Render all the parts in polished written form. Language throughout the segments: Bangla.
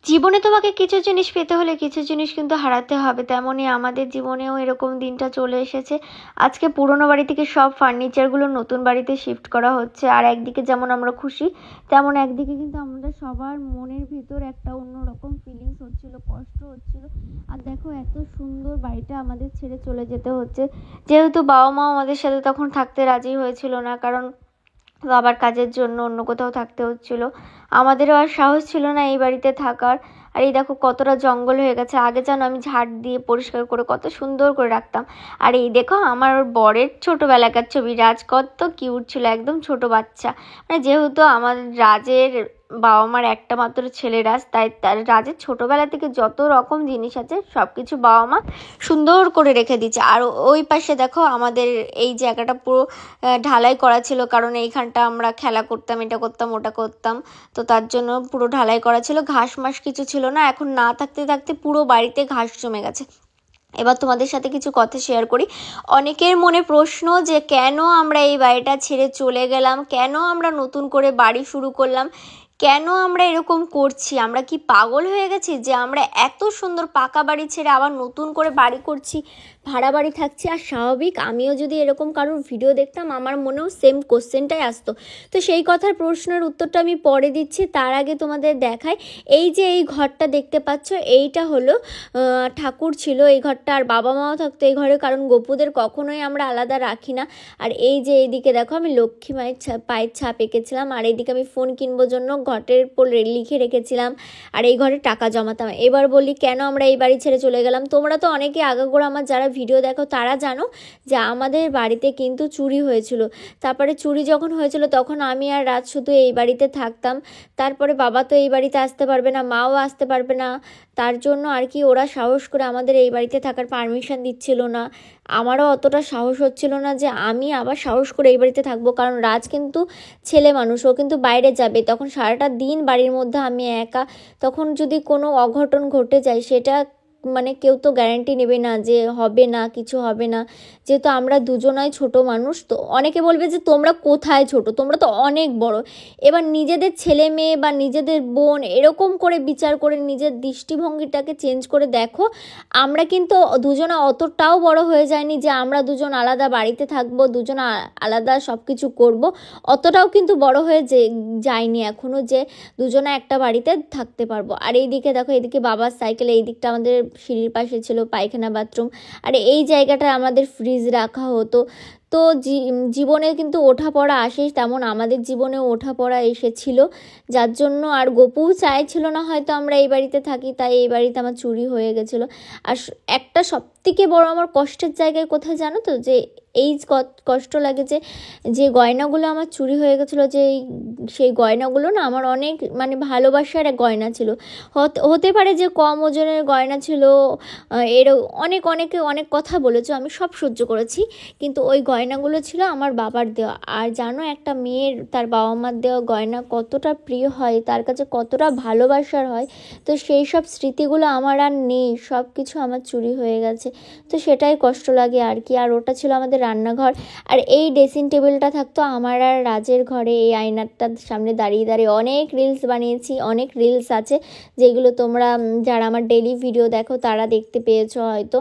জীবনে তোমাকে কিছু জিনিস পেতে হলে কিছু জিনিস কিন্তু হারাতে হবে, তেমনই আমাদের জীবনেও এরকম দিনটা চলে এসেছে। আজকে পুরোনো বাড়ি থেকে সব ফার্নিচারগুলো নতুন বাড়িতে শিফট করা হচ্ছে, আর একদিকে যেমন আমরা খুশি, তেমন একদিকে কিন্তু আমাদের সবার মনের ভিতর একটা অন্যরকম ফিলিংস হচ্ছিল, কষ্ট হচ্ছিল। আর দেখো এত সুন্দর বাড়িটা আমাদের ছেড়ে চলে যেতে হচ্ছে, যেহেতু বাবা মাও আমাদের সাথে তখন থাকতে রাজি হয়েছিল না, কারণ বাবার কাজের জন্য অন্য কোথাও থাকতে হচ্ছিল। আমাদেরও আর সাহস ছিল না এই বাড়িতে থাকার। আর এই দেখো কতটা জঙ্গল হয়ে গেছে, আগে যেন আমি ঝাড় দিয়ে পরিষ্কার করে কত সুন্দর করে রাখতাম। আর এই দেখো আমার বরের ছোটবেলাকার ছবি, রাজ কত কিউট ছিল, একদম ছোট বাচ্চা। মানে যেহেতু আমার রাজের বাবা মার একটা মাত্র ছেলে রাজ, তাই তার রাজের ছোটবেলা থেকে যত রকম জিনিস আছে সব কিছু বাবা মা সুন্দর করে রেখে দিচ্ছে। আর ওই পাশে দেখো আমাদের এই জায়গাটা পুরো ঢালাই করা ছিল, কারণ এইখানটা আমরা খেলা করতাম, এটা করতাম ওটা করতাম, তো তার জন্য পুরো ঢালাই করা ছিল। ঘাস মাস কিছু ছিল না, এখন না থাকতে থাকতে পুরো বাড়িতে ঘাস জমে গেছে। এবার তোমাদের সাথে কিছু কথা শেয়ার করি। অনেকের মনে প্রশ্ন যে কেন আমরা এই বাড়িটা ছেড়ে চলে গেলাম, কেন আমরা নতুন করে বাড়ি শুরু করলাম, কেন আমরা এরকম করছি, আমরা কি পাগল হয়ে গেছি যে আমরা এত সুন্দর পাকা বাড়ি ছেড়ে আবার নতুন করে বাড়ি করছি, ভাড়া বাড়ি থাকছি। আর স্বাভাবিক আমিও যদি এরকম কারোর ভিডিও দেখতাম আমার মনেও সেম কোশ্চেনটাই আসতো। তো সেই কথার প্রশ্নের উত্তরটা আমি পরে দিচ্ছি, তার আগে তোমাদের দেখাই। এই যে এই ঘরটা দেখতে পাচ্ছ, এইটা হলো ঠাকুর ছিল এই ঘরটা, আর বাবা মাও থাকতো এই ঘরে, কারণ গপুদের কখনোই আমরা আলাদা রাখি না। আর এই যে এইদিকে দেখো আমি লক্ষ্মী মায়ের পায়ের ছাপ এঁকেছিলাম, আর এইদিকে আমি ফোন কিনবো জন্য ঘটের উপর লিখে রেখেছিলাম, আর এই ঘরে টাকা জমাতাম। এবার বলি কেন আমরা এই বাড়ি ছেড়ে চলে গেলাম। তোমরা তো অনেকে আগাগোড়া আমার যারা ভিডিও দেখো তারা জানো যে আমাদের বাড়িতে কিন্তু চুরি হয়েছিল। তারপরে চুরি যখন হয়েছিল তখন আমি আর রাত শুধু এই বাড়িতে থাকতাম। তারপরে বাবা তো এই বাড়িতে আসতে পারবে না, মাও আসতে পারবে না, তার জন্য আর কি ওরা সাহস করে আমাদের এই বাড়িতে থাকার পারমিশন দিচ্ছিল না। আমারও অতটা সাহস হচ্ছিল না যে আমি আবার সাহস করে এই বাড়িতে থাকবো, কারণ রাজ কিন্তু ছেলে মানুষ, ও কিন্তু বাইরে যাবে, তখন সারাটা দিন বাড়ির মধ্যে আমি একা, তখন যদি কোনো অঘটন ঘটে যায় সেটা মানে কেউ তো গ্যারান্টি নেবে না যে হবে না, কিছু হবে না। যেহেতু আমরা দুজনাই ছোট মানুষ, তো অনেকে বলবে যে তোমরা কোথায় ছোট, তোমরা তো অনেক বড়। এবার নিজেদের ছেলে মেয়ে বা নিজেদের বোন এরকম করে বিচার করে নিজের দৃষ্টিভঙ্গিটাকে চেঞ্জ করে দেখো। আমরা কিন্তু দুজনা অতটাও বড় হয়ে যায়নি যে আমরা দুজন আলাদা বাড়িতে থাকবো, দুজন আলাদা সব কিছু করবো, অতটাও কিন্তু বড় হয়ে যায়নি এখনও যে দুজনে একটা বাড়িতে থাকতে পারবো। আর এইদিকে দেখো, এইদিকে বাবার সাইকেল, এই দিকটা আমাদের সিঁড়ির পাশে ছিল পায়খানা বাথরুম, আর এই জায়গাটা আমাদের ফ্রিজ রাখা হতো। তো জীবনে কিন্তু ওঠাপড়া আসে, তেমন আমাদের জীবনেও ওঠাপড়া এসেছিল, যার জন্য আর গপুও চাইছিল না হয়তো আমরা এই বাড়িতে থাকি, তাই এই বাড়িতে আমার চুরি হয়ে গেছিলো। আর একটা সবথেকে বড় আমার কষ্টের জায়গায় কোথায় জানো তো, যে এই কষ্ট লাগে যে যে গয়নাগুলো আমার চুরি হয়ে গেছিলো, যে সেই গয়নাগুলো না আমার অনেক মানে ভালোবাসার এক গয়না ছিল। হতে পারে যে কম ওজনের গয়না ছিল, অনেকে অনেক কথা বলেছো, আমি সব সহ্য করেছি, কিন্তু ওই গয়নাগুলো ছিল আমার বাবার দেওয়া। আর জানো একটা মেয়ের তার বাবা মার দেওয়া গয়না কতটা প্রিয় হয়, তার কাছে কতটা ভালোবাসার হয়। তো সেই সব স্মৃতিগুলো আমার আর নেই, সব কিছু আমার চুরি হয়ে গেছে, তো সেটাই কষ্ট লাগে আর কি। আর ওটা ছিল আমাদের রান্নাঘর, আর এই ড্রেসিং টেবিলটা থাকতো আমার আর রাজের ঘরে। এই আয়নাটার সামনে দাঁড়িয়ে দাঁড়িয়ে অনেক রিলস বানিয়েছি, অনেক রিলস আছে যেগুলো তোমরা যারা আমার ডেইলি ভিডিও দেখো তারা দেখতে পেয়েছো হয়তো।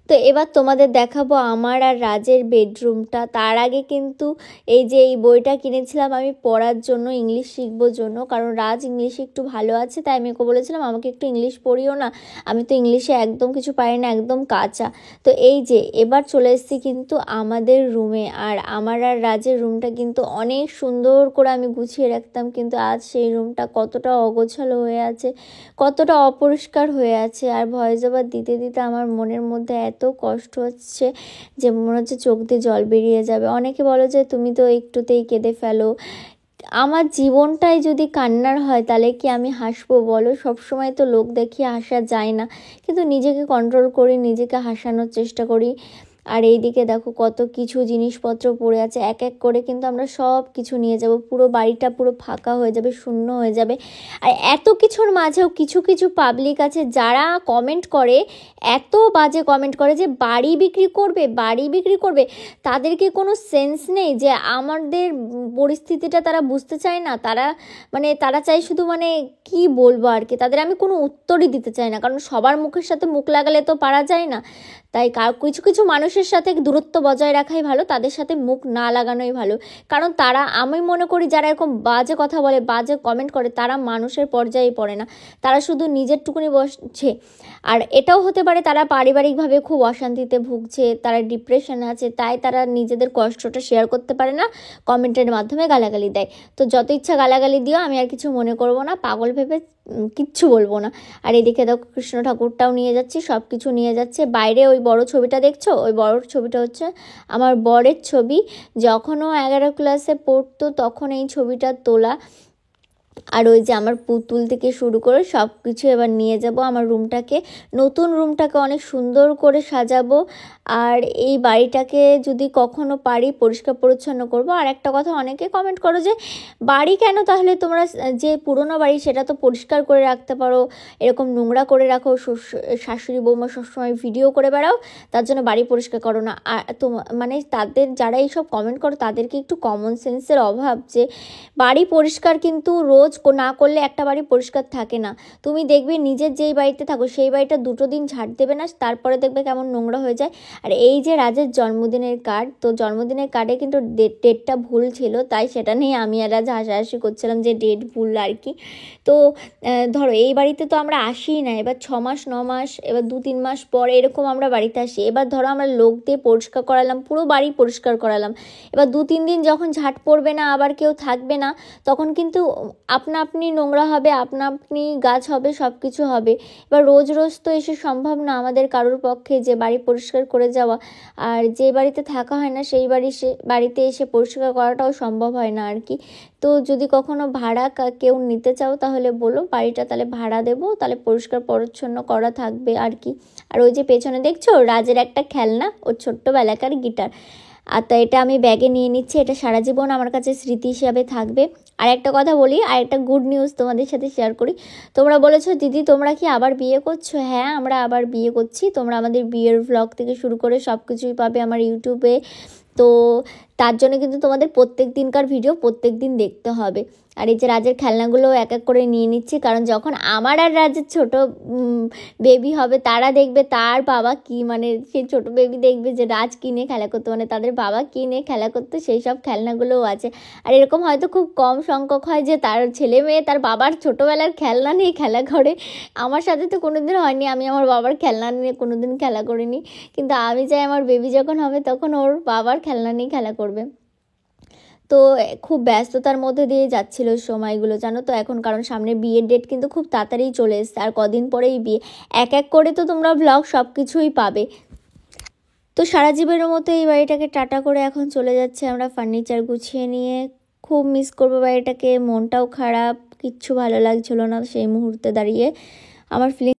তো এবার তোমাদের দেখাবো আমার আর রাজের বেডরুমটা। তার আগে কিন্তু এই যে এই বইটা কিনেছিলাম আমি পড়ার জন্য, ইংলিশ শিখবোর জন্য, কারণ রাজ ইংলিশে একটু ভালো আছে, তাই আমি ওকে বলেছিলাম আমাকে একটু ইংলিশ পড়িও না, আমি তো ইংলিশে একদম কিছু পারি না, একদম কাঁচা। তো এই যে এবার চলে এসেছি কিন্তু আমাদের রুমে, আর আমার আর রাজের রুমটা কিন্তু অনেক সুন্দর করে আমি গুছিয়ে রাখতাম, কিন্তু আজ সেই রুমটা কতটা অগোছালো হয়ে আছে, কতটা অপরিষ্কার হয়ে আছে। আর ভয়েস ওভার দিতে দিতে আমার মনের মধ্যে এত কষ্ট হচ্ছে যে মনে হচ্ছে চোখ দিয়ে জল বেরিয়ে যাবে। অনেকে বলো যে তুমি তো একটুতেই কেঁদে ফেলো, আমার জীবনটাই যদি কান্নার হয় তাহলে কি আমি হাসবো বলো? সবসময় তো লোক দেখিয়ে হাসা যায় না, কিন্তু নিজেকে কন্ট্রোল করি, নিজেকে হাসানোর চেষ্টা করি। আর এইদিকে দেখো কত কিছু জিনিসপত্র পড়ে আছে, এক এক করে কিন্তু আমরা সব কিছু নিয়ে যাব, পুরো বাড়িটা পুরো ফাঁকা হয়ে যাবে, শূন্য হয়ে যাবে। আর এত কিছুর মাঝেও কিছু কিছু পাবলিক আছে যারা কমেন্ট করে, এত বাজে কমেন্ট করে যে বাড়ি বিক্রি করবে, বাড়ি বিক্রি করবে। তাদেরকে কোনো সেন্স নেই যে আমাদের পরিস্থিতিটা তারা বুঝতে চায় না, তারা চায় শুধু কি বলবো আর কি, তাদের আমি কোনো উত্তরই দিতে চাই না, কারণ সবার মুখের সাথে মুখ লাগালে তো পারা যায় না। তাই কিছু কিছু মানুষের সাথে দূরত্ব বজায় রাখাই ভালো, তাদের সাথে মুখ না লাগানোই ভালো। কারণ আমি মনে করি যারা এরকম বাজে কথা বলে, বাজে কমেন্ট করে, তারা মানুষের পর্যায়ে পড়ে না, তারা শুধু নিজের টুকুনি বসছে। আর এটাও হতে পারে তারা পারিবারিকভাবে খুব অশান্তিতে ভুগছে, তারা ডিপ্রেশনে আছে, তাই তারা নিজেদের কষ্টটা শেয়ার করতে পারে না, কমেন্টের মাধ্যমে গালাগালি দেয়। তো যত ইচ্ছা গালাগালি দিও, আমি আর কিছু মনে করব না, পাগল ভেবে কিচ্ছু বলবো না। আর এদিকে দেখো কৃষ্ণ ঠাকুরটাও নিয়ে যাচ্ছি, সব কিছু নিয়ে যাচ্ছে। বাইরে ওই বড় ছবিটা দেখছো, ওই বড় ছবিটা হচ্ছে আমার বরের ছবি, যখনও 11 ক্লাসে পড়তো তখন এই ছবিটা তোলা। আর ওই যে আমার পুতুল থেকে শুরু করে সব কিছু এবার নিয়ে যাব আমার রুমটাকে, নতুন রুমটাকে অনেক সুন্দর করে সাজাবো। আর এই বাড়িটাকে যদি কখনো পারি পরিষ্কার পরিচ্ছন্ন করব। আর একটা কথা, অনেকে কমেন্ট করো যে বাড়ি কেন তাহলে তোমরা, যে পুরনো বাড়ি সেটা তো পরিষ্কার করে রাখতে পারো, এরকম নোংরা করে রাখো, শাশুড়ি বৌমা সবসময় ভিডিও করে বেড়াও, তার জন্য বাড়ি পরিষ্কার করো না। আর তাদের যারা এইসব কমেন্ট করো তাদেরকে একটু কমন সেন্সের অভাব, যে বাড়ি পরিষ্কার কিন্তু রোজ না করলে একটা বাড়ি পরিষ্কার থাকে না। তুমি দেখবে নিজের যেই বাড়িতে থাকো সেই বাড়িটা 2 দিন ঝাড় দেবে না, তারপরে দেখবে কেমন নোংরা হয়ে যায়। আর এই যে রাজের জন্মদিনের কার্ড, তো জন্মদিনের কার্ডে কিন্তু ডেটটা ভুল ছিল, তাই সেটা নিয়ে আমি আর রাজ হাসাহাসি করছিলাম যে ডেট ভুল আর কি। তো ধরো এই বাড়িতে তো আমরা আসিই না, এবার 6 মাস 9 মাস, এবার 2-3 মাস পরে এরকম আমরা বাড়িতে আসি। এবার ধরো আমরা লোক দিয়ে পরিষ্কার করালাম, পুরো বাড়ি পরিষ্কার করালাম, এবার 2-3 দিন যখন ঝাঁট পড়বে না, আবার কেউ থাকবে না, তখন কিন্তু আপনি নোংরা হবে, আপনি গাছ হবে, সব কিছু হবে। এবার রোজ রোজ তো এসে সম্ভব না আমাদের কারোর পক্ষে যে বাড়ি পরিষ্কার করে যাওয়া, আর যে বাড়িতে থাকা হয় না সেই বাড়িতে এসে পরিষ্কার করাটাও সম্ভব হয় না আর কি। তো যদি কখনো ভাড়া কেউ নিতে চাও তাহলে বলো, বাড়িটা তাহলে ভাড়া দেবো, তাহলে পরিষ্কার পরিচ্ছন্ন করা থাকবে আর কি। আর ওই যে পেছনে দেখছো রাজের একটা খেলনা, ওর ছোট্টবেলাকার গিটার, আর তো এটা আমি ব্যাগে নিয়ে নিচ্ছি, এটা সারা জীবন আমার কাছে স্মৃতি হিসাবে থাকবে। আর একটা কথা বলি, আর একটা গুড নিউজ তোমাদের সাথে শেয়ার করি। তোমরা বলেছো দিদি তোমরা কি আবার বিয়ে করছো? হ্যাঁ, আমরা আবার বিয়ে করছি। তোমরা আমাদের বিয়ের ভ্লগ থেকে শুরু করে সব কিছুই পাবে আমার ইউটিউবে। তো তার জন্য কিন্তু তোমাদের প্রত্যেক দিনকার ভিডিও প্রত্যেক দিন দেখতে হবে। আর এই যে রাজের খেলনাগুলো এক এক করে নিয়ে নিচ্ছি, কারণ যখন আমার আর রাজের ছোট বেবি হবে, তারা দেখবে তার বাবা কি, সেই ছোট বেবি দেখবে যে রাজ কিনে খেলা করতো, তাদের বাবা কিনে খেলা করতো, সেই সব খেলনাগুলোও আছে। আর এরকম হয়তো খুব কম সংখ্যক হয় যে তার ছেলে মেয়ে তার বাবার ছোটোবেলার খেলনা নিয়ে খেলা করে। আমার সাথে তো কোনোদিন হয়নি, আমি আমার বাবার খেলনা নিয়ে কোনোদিন খেলা করিনি, কিন্তু আমি চাই আমার বেবি যখন হবে তখন ওর বাবার খেলনা নিয়ে খেলা করবে। তো খুব ব্যস্ততার মধ্যে দিয়ে যাচ্ছিল সময়গুলো, জানো তো এখন, কারণ সামনে বিয়ের ডেট কিন্তু খুব তাড়াতাড়ি চলে এসছে, আর কদিন পরেই বিয়ে। এক এক করে তো তোমরা ভ্লগ সব কিছুই পাবে। তো সারা জীবনের মতো এই বাড়িটাকে টাটা করে এখন চলে যাচ্ছে আমরা ফার্নিচার গুছিয়ে নিয়ে। খুব মিস করবো বাড়িটাকে, মনটাও খারাপ, কিচ্ছু ভালো লাগছিল না সেই মুহূর্তে দাঁড়িয়ে। আমার ফিলিং